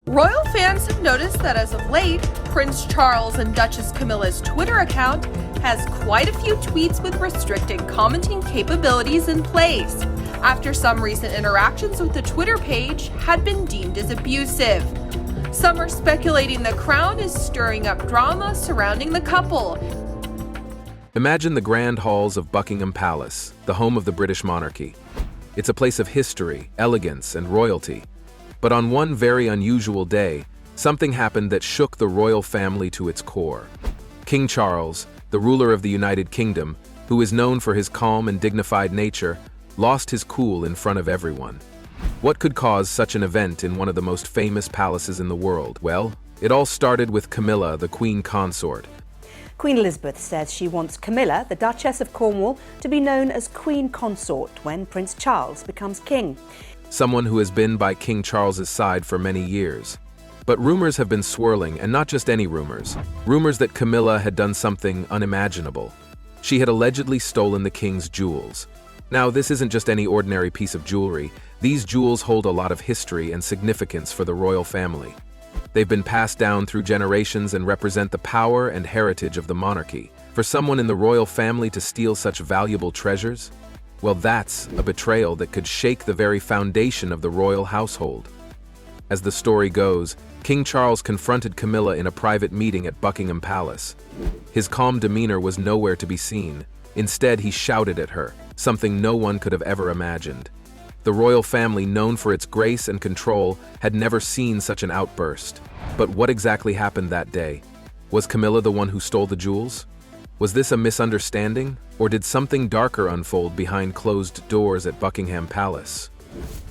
Royal fans have noticed that as of late, Prince Charles and Duchess Camilla's Twitter account has quite a few tweets with restricted commenting capabilities in place, after some recent interactions with the Twitter page had been deemed as abusive. Some are speculating the crown is stirring up drama surrounding the couple. Imagine the grand halls of Buckingham Palace, the home of the British monarchy. It's a place of history, elegance, and royalty. But on one very unusual day, something happened that shook the royal family to its core. King Charles, the ruler of the United Kingdom, who is known for his calm and dignified nature, lost his cool in front of everyone. What could cause such an event in one of the most famous palaces in the world? Well, it all started with Camilla, the Queen Consort. Queen Elizabeth says she wants Camilla, the Duchess of Cornwall, to be known as Queen Consort when Prince Charles becomes king. Someone who has been by King Charles's side for many years. But rumors have been swirling, and not just any rumors. Rumors that Camilla had done something unimaginable. She had allegedly stolen the king's jewels. Now, this isn't just any ordinary piece of jewelry. These jewels hold a lot of history and significance for the royal family. They've been passed down through generations and represent the power and heritage of the monarchy. For someone in the royal family to steal such valuable treasures, well, that's a betrayal that could shake the very foundation of the royal household. As the story goes, King Charles confronted Camilla in a private meeting at Buckingham Palace. His calm demeanor was nowhere to be seen. Instead, he shouted at her, something no one could have ever imagined. The royal family, known for its grace and control, had never seen such an outburst. But what exactly happened that day? Was Camilla the one who stole the jewels? Was this a misunderstanding, or did something darker unfold behind closed doors at Buckingham Palace?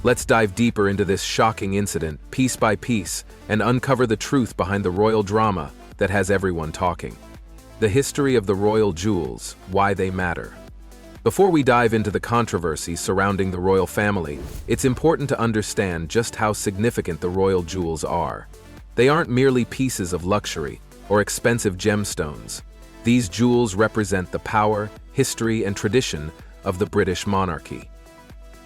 Let's dive deeper into this shocking incident, piece by piece, and uncover the truth behind the royal drama that has everyone talking. The history of the royal jewels, why they matter. Before we dive into the controversy surrounding the royal family, it's important to understand just how significant the royal jewels are. They aren't merely pieces of luxury or expensive gemstones. These jewels represent the power, history, and tradition of the British monarchy.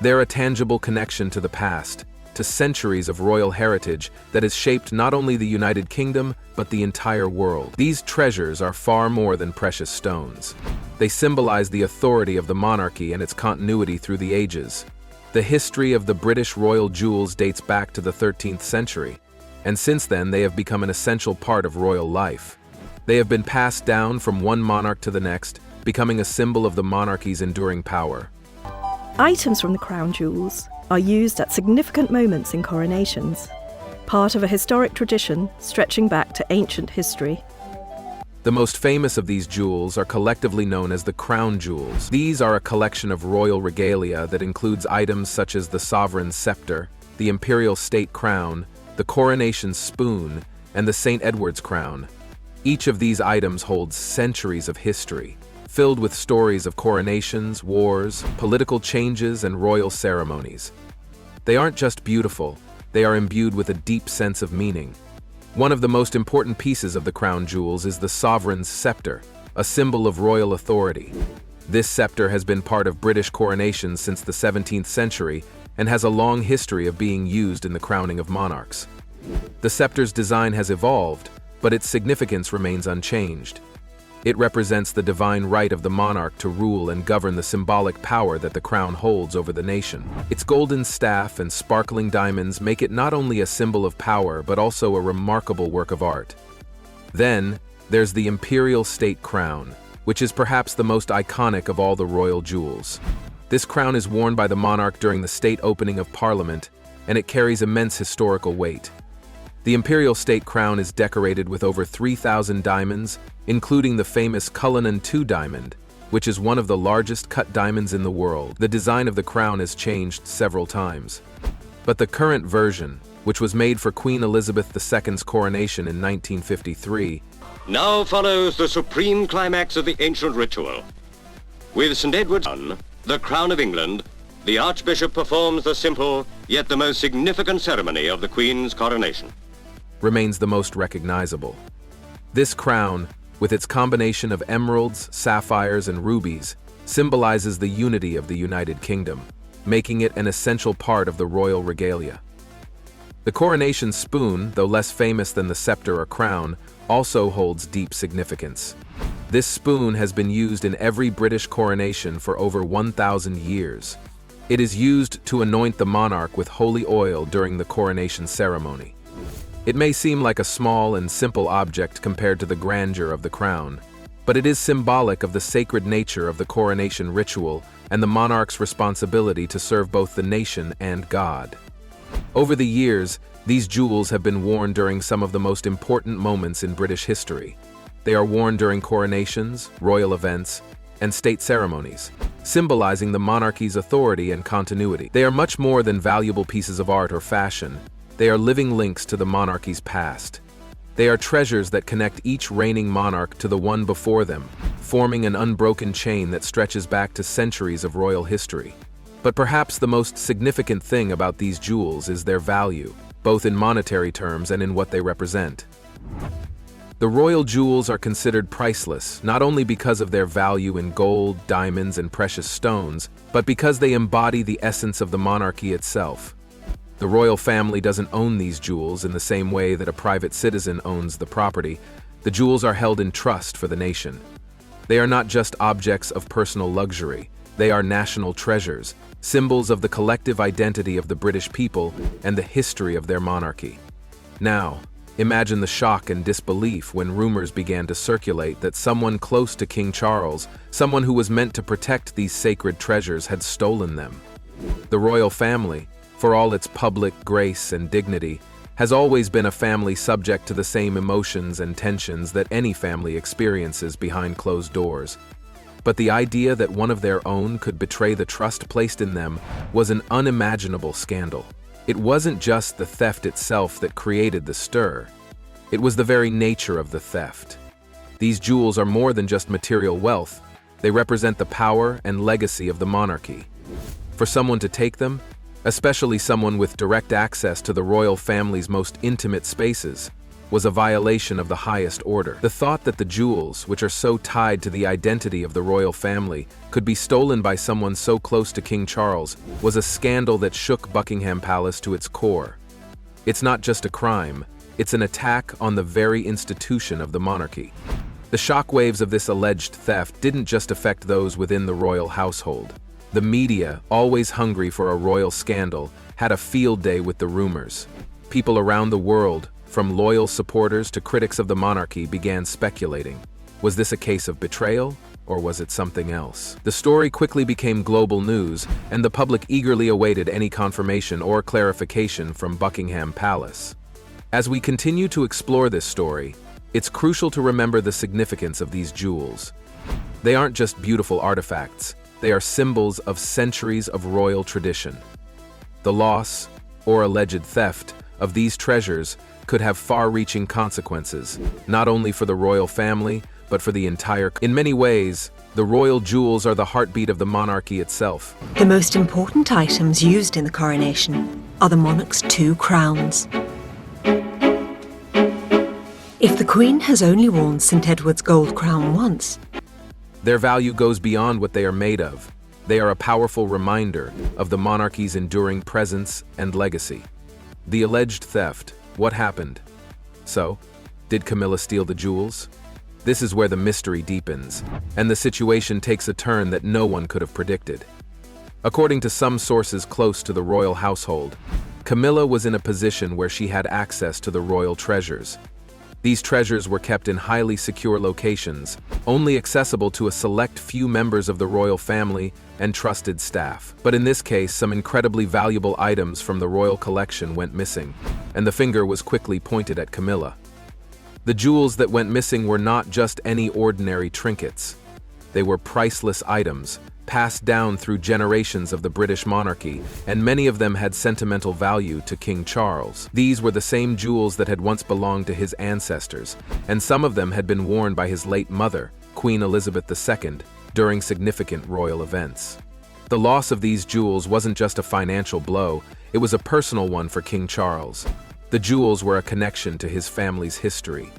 They're a tangible connection to the past, to centuries of royal heritage that has shaped not only the United Kingdom, but the entire world. These treasures are far more than precious stones. They symbolize the authority of the monarchy and its continuity through the ages. The history of the British royal jewels dates back to the 13th century, and since then they have become an essential part of royal life. They have been passed down from one monarch to the next, becoming a symbol of the monarchy's enduring power. Items from the crown jewels are used at significant moments in coronations, part of a historic tradition stretching back to ancient history. The most famous of these jewels are collectively known as the crown jewels. These are a collection of royal regalia that includes items such as the sovereign's scepter, the imperial state crown, the coronation spoon, and the St. Edward's crown. Each of these items holds centuries of history, filled with stories of coronations, wars, political changes, and royal ceremonies. They aren't just beautiful, they are imbued with a deep sense of meaning. One of the most important pieces of the crown jewels is the sovereign's scepter, a symbol of royal authority. This scepter has been part of British coronations since the 17th century and has a long history of being used in the crowning of monarchs. The scepter's design has evolved, but its significance remains unchanged. It represents the divine right of the monarch to rule and govern the symbolic power that the crown holds over the nation. Its golden staff and sparkling diamonds make it not only a symbol of power, but also a remarkable work of art. Then, there's the imperial state crown, which is perhaps the most iconic of all the royal jewels. This crown is worn by the monarch during the state opening of Parliament, and it carries immense historical weight. The imperial state crown is decorated with over 3,000 diamonds, including the famous Cullinan II diamond, which is one of the largest cut diamonds in the world. The design of the crown has changed several times. But the current version, which was made for Queen Elizabeth II's coronation in 1953, now follows the supreme climax of the ancient ritual. With St. Edward's son, the Crown of England, the Archbishop performs the simple, yet the most significant ceremony of the Queen's coronation. Remains the most recognizable. This crown, with its combination of emeralds, sapphires, and rubies, symbolizes the unity of the United Kingdom, making it an essential part of the royal regalia. The coronation spoon, though less famous than the scepter or crown, also holds deep significance. This spoon has been used in every British coronation for over 1,000 years. It is used to anoint the monarch with holy oil during the coronation ceremony. It may seem like a small and simple object compared to the grandeur of the crown, but it is symbolic of the sacred nature of the coronation ritual and the monarch's responsibility to serve both the nation and God. Over the years, these jewels have been worn during some of the most important moments in British history. They are worn during coronations, royal events, and state ceremonies, symbolizing the monarchy's authority and continuity. They are much more than valuable pieces of art or fashion. They are living links to the monarchy's past. They are treasures that connect each reigning monarch to the one before them, forming an unbroken chain that stretches back to centuries of royal history. But perhaps the most significant thing about these jewels is their value, both in monetary terms and in what they represent. The royal jewels are considered priceless, not only because of their value in gold, diamonds, and precious stones, but because they embody the essence of the monarchy itself. The royal family doesn't own these jewels in the same way that a private citizen owns the property. The jewels are held in trust for the nation. They are not just objects of personal luxury. They are national treasures, symbols of the collective identity of the British people and the history of their monarchy. Now, imagine the shock and disbelief when rumors began to circulate that someone close to King Charles, someone who was meant to protect these sacred treasures, had stolen them. The royal family, for all its public grace and dignity, has always been a family subject to the same emotions and tensions that any family experiences behind closed doors. But the idea that one of their own could betray the trust placed in them was an unimaginable scandal. It wasn't just the theft itself that created the stir. It was the very nature of the theft. These jewels are more than just material wealth. They represent the power and legacy of the monarchy. For someone to take them, especially someone with direct access to the royal family's most intimate spaces, was a violation of the highest order. The thought that the jewels, which are so tied to the identity of the royal family, could be stolen by someone so close to King Charles was a scandal that shook Buckingham Palace to its core. It's not just a crime, it's an attack on the very institution of the monarchy. The shockwaves of this alleged theft didn't just affect those within the royal household. The media, always hungry for a royal scandal, had a field day with the rumors. People around the world, from loyal supporters to critics of the monarchy, began speculating. Was this a case of betrayal, or was it something else? The story quickly became global news, and the public eagerly awaited any confirmation or clarification from Buckingham Palace. As we continue to explore this story, it's crucial to remember the significance of these jewels. They aren't just beautiful artifacts. They are symbols of centuries of royal tradition. The loss, or alleged theft, of these treasures could have far-reaching consequences, not only for the royal family, but for the entire. In many ways, the royal jewels are the heartbeat of the monarchy itself. The most important items used in the coronation are the monarch's 2 crowns. If the Queen has only worn St. Edward's gold crown once, their value goes beyond what they are made of. They are a powerful reminder of the monarchy's enduring presence and legacy. The alleged theft, what happened? So, did Camilla steal the jewels? This is where the mystery deepens, and the situation takes a turn that no one could have predicted. According to some sources close to the royal household, Camilla was in a position where she had access to the royal treasures. These treasures were kept in highly secure locations, only accessible to a select few members of the royal family and trusted staff. But in this case, some incredibly valuable items from the royal collection went missing, and the finger was quickly pointed at Camilla. The jewels that went missing were not just any ordinary trinkets. They were priceless items, passed down through generations of the British monarchy, and many of them had sentimental value to King Charles. These were the same jewels that had once belonged to his ancestors, and some of them had been worn by his late mother, Queen Elizabeth II, during significant royal events. The loss of these jewels wasn't just a financial blow, it was a personal one for King Charles. The jewels were a connection to his family's history,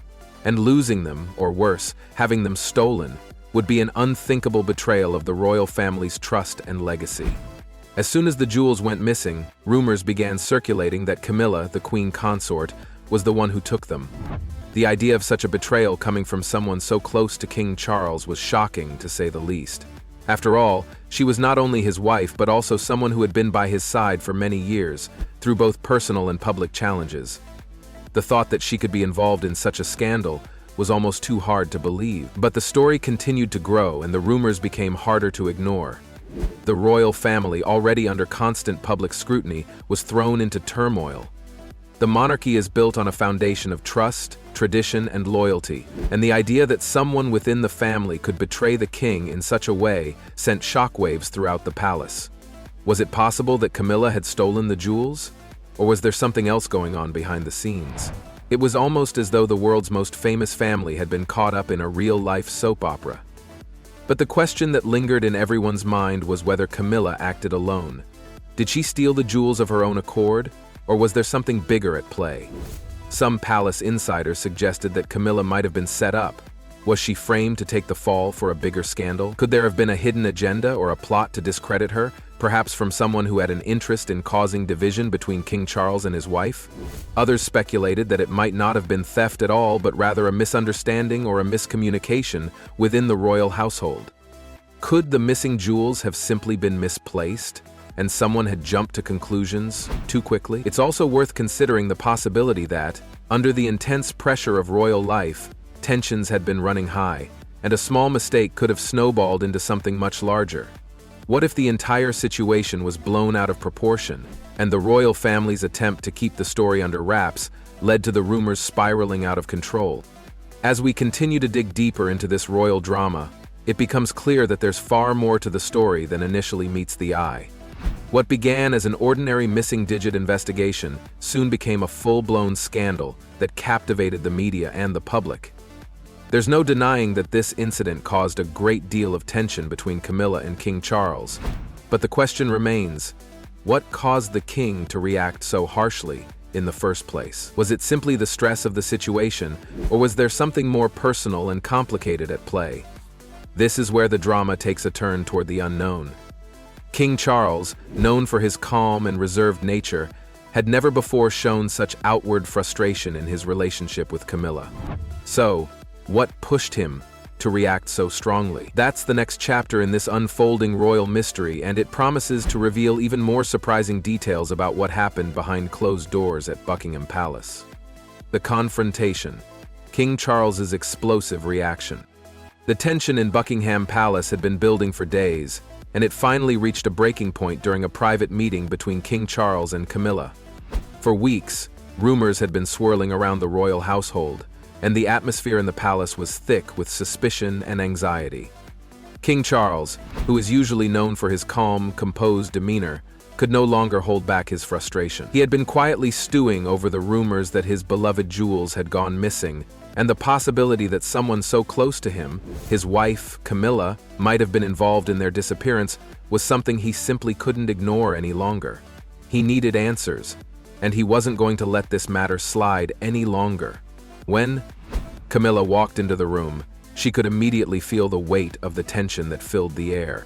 and losing them, or worse, having them stolen, would be an unthinkable betrayal of the royal family's trust and legacy. As soon as the jewels went missing, rumors began circulating that Camilla, the queen consort, was the one who took them. The idea of such a betrayal coming from someone so close to King Charles was shocking, to say the least. After all, she was not only his wife but also someone who had been by his side for many years, through both personal and public challenges. The thought that she could be involved in such a scandal was almost too hard to believe. But the story continued to grow and the rumors became harder to ignore. The royal family, already under constant public scrutiny, was thrown into turmoil. The monarchy is built on a foundation of trust, tradition, and loyalty, and the idea that someone within the family could betray the king in such a way sent shockwaves throughout the palace. Was it possible that Camilla had stolen the jewels? Or was there something else going on behind the scenes? It was almost as though the world's most famous family had been caught up in a real-life soap opera. But the question that lingered in everyone's mind was whether Camilla acted alone. Did she steal the jewels of her own accord, or was there something bigger at play? Some palace insiders suggested that Camilla might have been set up. Was she framed to take the fall for a bigger scandal? Could there have been a hidden agenda or a plot to discredit her, perhaps from someone who had an interest in causing division between King Charles and his wife? Others speculated that it might not have been theft at all, but rather a misunderstanding or a miscommunication within the royal household. Could the missing jewels have simply been misplaced, and someone had jumped to conclusions too quickly? It's also worth considering the possibility that, under the intense pressure of royal life, tensions had been running high, and a small mistake could have snowballed into something much larger. What if the entire situation was blown out of proportion, and the royal family's attempt to keep the story under wraps led to the rumors spiraling out of control? As we continue to dig deeper into this royal drama, it becomes clear that there's far more to the story than initially meets the eye. What began as an ordinary missing digit investigation soon became a full-blown scandal that captivated the media and the public. There's no denying that this incident caused a great deal of tension between Camilla and King Charles. But the question remains, what caused the king to react so harshly in the first place? Was it simply the stress of the situation, or was there something more personal and complicated at play? This is where the drama takes a turn toward the unknown. King Charles, known for his calm and reserved nature, had never before shown such outward frustration in his relationship with Camilla. So, what pushed him to react so strongly? That's the next chapter in this unfolding royal mystery, and it promises to reveal even more surprising details about what happened behind closed doors at Buckingham Palace. The confrontation. King Charles's explosive reaction. The tension in Buckingham Palace had been building for days, and it finally reached a breaking point during a private meeting between King Charles and Camilla. For weeks, rumors had been swirling around the royal household, and the atmosphere in the palace was thick with suspicion and anxiety. King Charles, who is usually known for his calm, composed demeanor, could no longer hold back his frustration. He had been quietly stewing over the rumors that his beloved jewels had gone missing, and the possibility that someone so close to him, his wife, Camilla, might have been involved in their disappearance was something he simply couldn't ignore any longer. He needed answers, and he wasn't going to let this matter slide any longer. When Camilla walked into the room, she could immediately feel the weight of the tension that filled the air.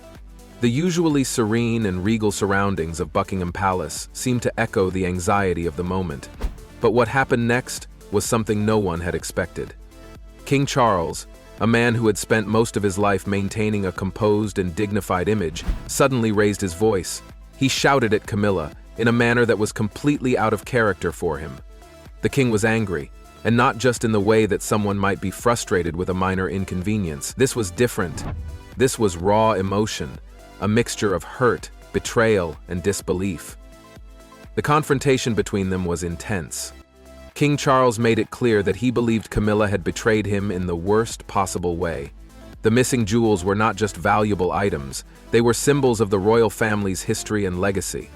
The usually serene and regal surroundings of Buckingham Palace seemed to echo the anxiety of the moment. But what happened next was something no one had expected. King Charles, a man who had spent most of his life maintaining a composed and dignified image, suddenly raised his voice. He shouted at Camilla in a manner that was completely out of character for him. The king was angry, and not just in the way that someone might be frustrated with a minor inconvenience. This was different. This was raw emotion, a mixture of hurt, betrayal, and disbelief. The confrontation between them was intense. King Charles made it clear that he believed Camilla had betrayed him in the worst possible way. The missing jewels were not just valuable items, they were symbols of the royal family's history and legacy.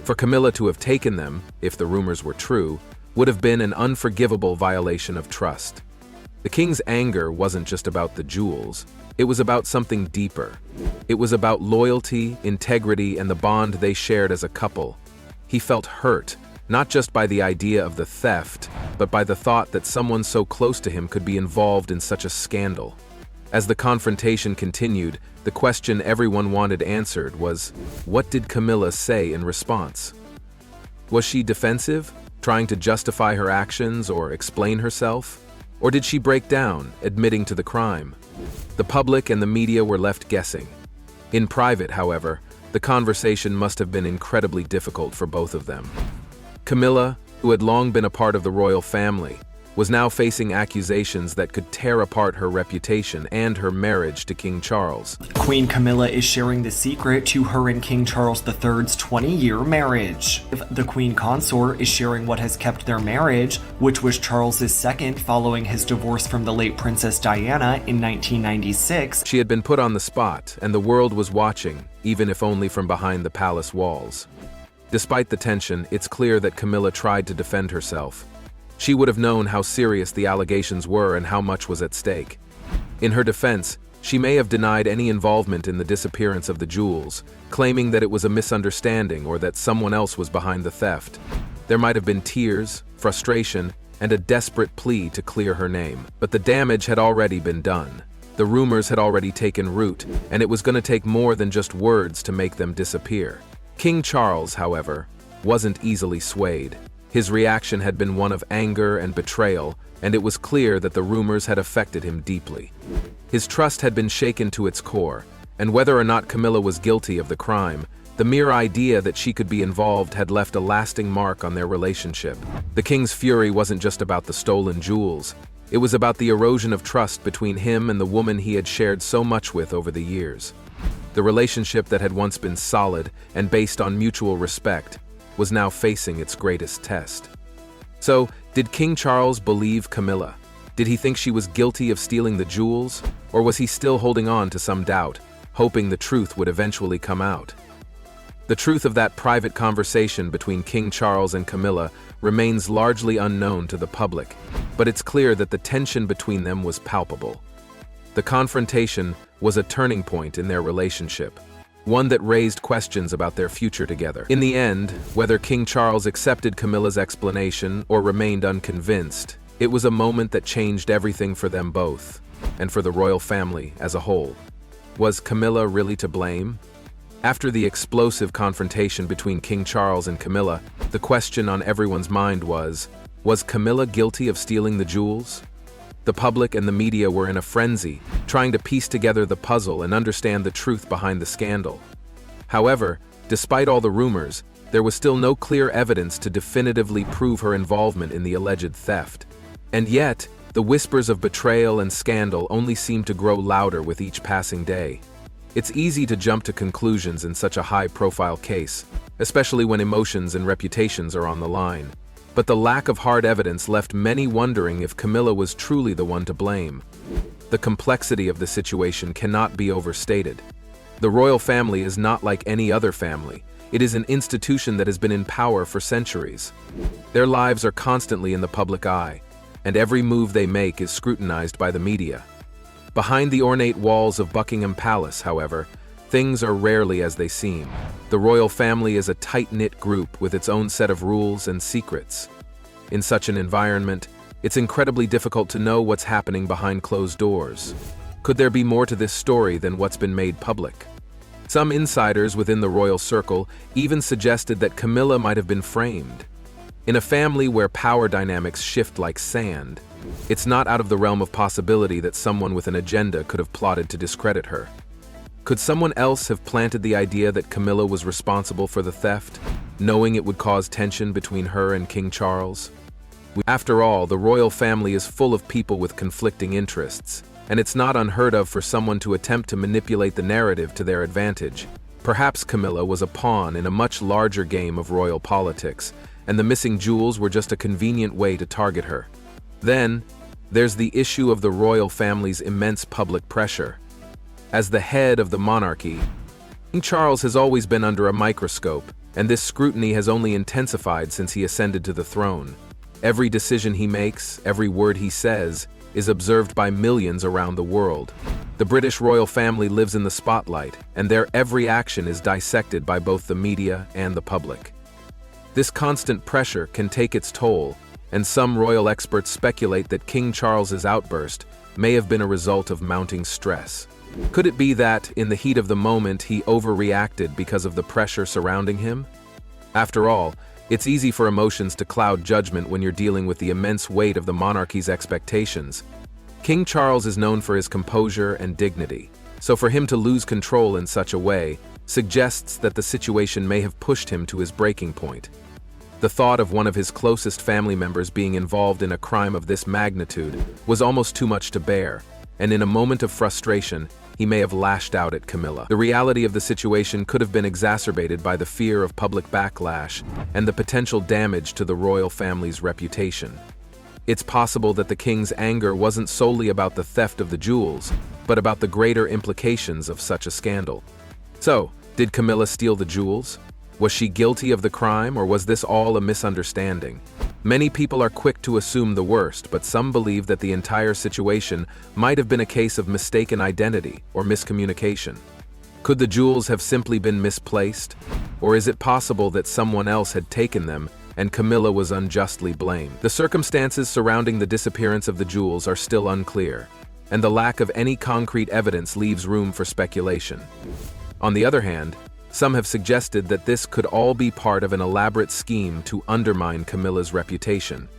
For Camilla to have taken them, if the rumors were true, would have been an unforgivable violation of trust. The king's anger wasn't just about the jewels, it was about something deeper. It was about loyalty, integrity, and the bond they shared as a couple. He felt hurt, not just by the idea of the theft, but by the thought that someone so close to him could be involved in such a scandal. As the confrontation continued, the question everyone wanted answered was, what did Camilla say in response? Was she defensive, trying to justify her actions or explain herself? Or did she break down, admitting to the crime? The public and the media were left guessing. In private, however, the conversation must have been incredibly difficult for both of them. Camilla, who had long been a part of the royal family, was now facing accusations that could tear apart her reputation and her marriage to King Charles. Queen Camilla is sharing the secret to her and King Charles III's 20-year marriage. The Queen Consort is sharing what has kept their marriage, which was Charles's second following his divorce from the late Princess Diana in 1996. She had been put on the spot, and the world was watching, even if only from behind the palace walls. Despite the tension, it's clear that Camilla tried to defend herself. She would have known how serious the allegations were and how much was at stake. In her defense, she may have denied any involvement in the disappearance of the jewels, claiming that it was a misunderstanding or that someone else was behind the theft. There might have been tears, frustration, and a desperate plea to clear her name. But the damage had already been done. The rumors had already taken root, and it was going to take more than just words to make them disappear. King Charles, however, wasn't easily swayed. His reaction had been one of anger and betrayal, and it was clear that the rumors had affected him deeply. His trust had been shaken to its core, and whether or not Camilla was guilty of the crime, the mere idea that she could be involved had left a lasting mark on their relationship. The king's fury wasn't just about the stolen jewels. It was about the erosion of trust between him and the woman he had shared so much with over the years. The relationship that had once been solid and based on mutual respect was now facing its greatest test. So, did King Charles believe Camilla? Did he think she was guilty of stealing the jewels? Or was he still holding on to some doubt, hoping the truth would eventually come out? The truth of that private conversation between King Charles and Camilla remains largely unknown to the public, but it's clear that the tension between them was palpable. The confrontation was a turning point in their relationship, one that raised questions about their future together. In the end, whether King Charles accepted Camilla's explanation or remained unconvinced, it was a moment that changed everything for them both, and for the royal family as a whole. Was Camilla really to blame? After the explosive confrontation between King Charles and Camilla, the question on everyone's mind was Camilla guilty of stealing the jewels? The public and the media were in a frenzy, trying to piece together the puzzle and understand the truth behind the scandal. However, despite all the rumors, there was still no clear evidence to definitively prove her involvement in the alleged theft. And yet, the whispers of betrayal and scandal only seemed to grow louder with each passing day. It's easy to jump to conclusions in such a high-profile case, especially when emotions and reputations are on the line. But the lack of hard evidence left many wondering if Camilla was truly the one to blame. The complexity of the situation cannot be overstated. The royal family is not like any other family. It is an institution that has been in power for centuries. Their lives are constantly in the public eye, and every move they make is scrutinized by the media. Behind the ornate walls of Buckingham Palace, however, things are rarely as they seem. The royal family is a tight-knit group with its own set of rules and secrets. In such an environment, it's incredibly difficult to know what's happening behind closed doors. Could there be more to this story than what's been made public? Some insiders within the royal circle even suggested that Camilla might have been framed. In a family where power dynamics shift like sand, it's not out of the realm of possibility that someone with an agenda could have plotted to discredit her. Could someone else have planted the idea that Camilla was responsible for the theft, knowing it would cause tension between her and King Charles? After all, the royal family is full of people with conflicting interests, and it's not unheard of for someone to attempt to manipulate the narrative to their advantage. Perhaps Camilla was a pawn in a much larger game of royal politics, and the missing jewels were just a convenient way to target her. Then, there's the issue of the royal family's immense public pressure. As the head of the monarchy, King Charles has always been under a microscope, and this scrutiny has only intensified since he ascended to the throne. Every decision he makes, every word he says, is observed by millions around the world. The British royal family lives in the spotlight, and their every action is dissected by both the media and the public. This constant pressure can take its toll, and some royal experts speculate that King Charles's outburst may have been a result of mounting stress. Could it be that, in the heat of the moment, he overreacted because of the pressure surrounding him? After all, it's easy for emotions to cloud judgment when you're dealing with the immense weight of the monarchy's expectations. King Charles is known for his composure and dignity, so for him to lose control in such a way suggests that the situation may have pushed him to his breaking point. The thought of one of his closest family members being involved in a crime of this magnitude was almost too much to bear, and in a moment of frustration, he may have lashed out at Camilla. The reality of the situation could have been exacerbated by the fear of public backlash and the potential damage to the royal family's reputation. It's possible that the king's anger wasn't solely about the theft of the jewels, but about the greater implications of such a scandal. So, did Camilla steal the jewels? Was she guilty of the crime, or was this all a misunderstanding? Many people are quick to assume the worst, but some believe that the entire situation might have been a case of mistaken identity or miscommunication. Could the jewels have simply been misplaced? Or is it possible that someone else had taken them and Camilla was unjustly blamed? The circumstances surrounding the disappearance of the jewels are still unclear, and the lack of any concrete evidence leaves room for speculation. On the other hand, some have suggested that this could all be part of an elaborate scheme to undermine Camilla's reputation.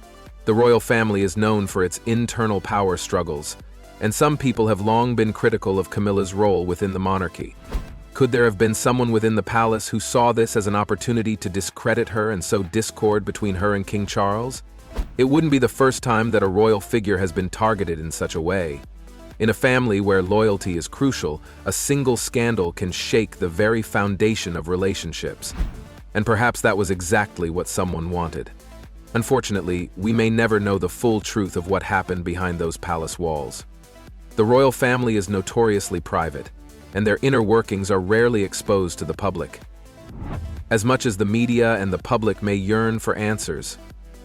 The royal family is known for its internal power struggles, and some people have long been critical of Camilla's role within the monarchy. Could there have been someone within the palace who saw this as an opportunity to discredit her and sow discord between her and King Charles? It wouldn't be the first time that a royal figure has been targeted in such a way. In a family where loyalty is crucial, a single scandal can shake the very foundation of relationships. And perhaps that was exactly what someone wanted. Unfortunately, we may never know the full truth of what happened behind those palace walls. The royal family is notoriously private, and their inner workings are rarely exposed to the public. As much as the media and the public may yearn for answers,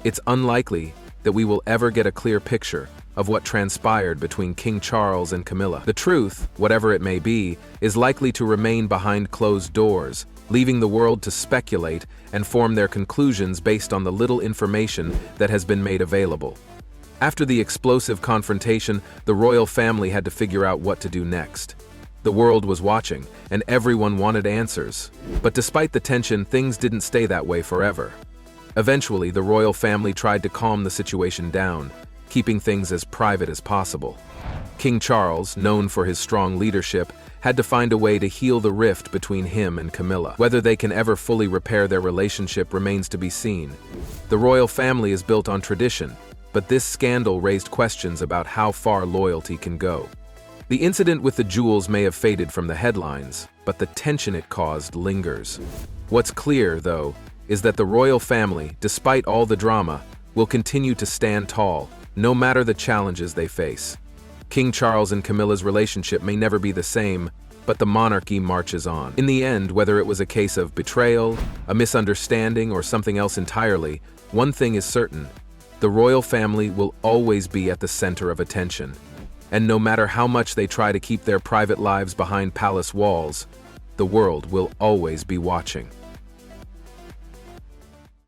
it's unlikely that we will ever get a clear picture of what transpired between King Charles and Camilla. The truth, whatever it may be, is likely to remain behind closed doors, leaving the world to speculate and form their conclusions based on the little information that has been made available. After the explosive confrontation, the royal family had to figure out what to do next. The world was watching, and everyone wanted answers. But despite the tension, things didn't stay that way forever. Eventually, the royal family tried to calm the situation down, keeping things as private as possible. King Charles, known for his strong leadership, had to find a way to heal the rift between him and Camilla. Whether they can ever fully repair their relationship remains to be seen. The royal family is built on tradition, but this scandal raised questions about how far loyalty can go. The incident with the jewels may have faded from the headlines, but the tension it caused lingers. What's clear, though, is that the royal family, despite all the drama, will continue to stand tall, no matter the challenges they face. King Charles and Camilla's relationship may never be the same, but the monarchy marches on. In the end, whether it was a case of betrayal, a misunderstanding, or something else entirely, one thing is certain: the royal family will always be at the center of attention. And no matter how much they try to keep their private lives behind palace walls, the world will always be watching.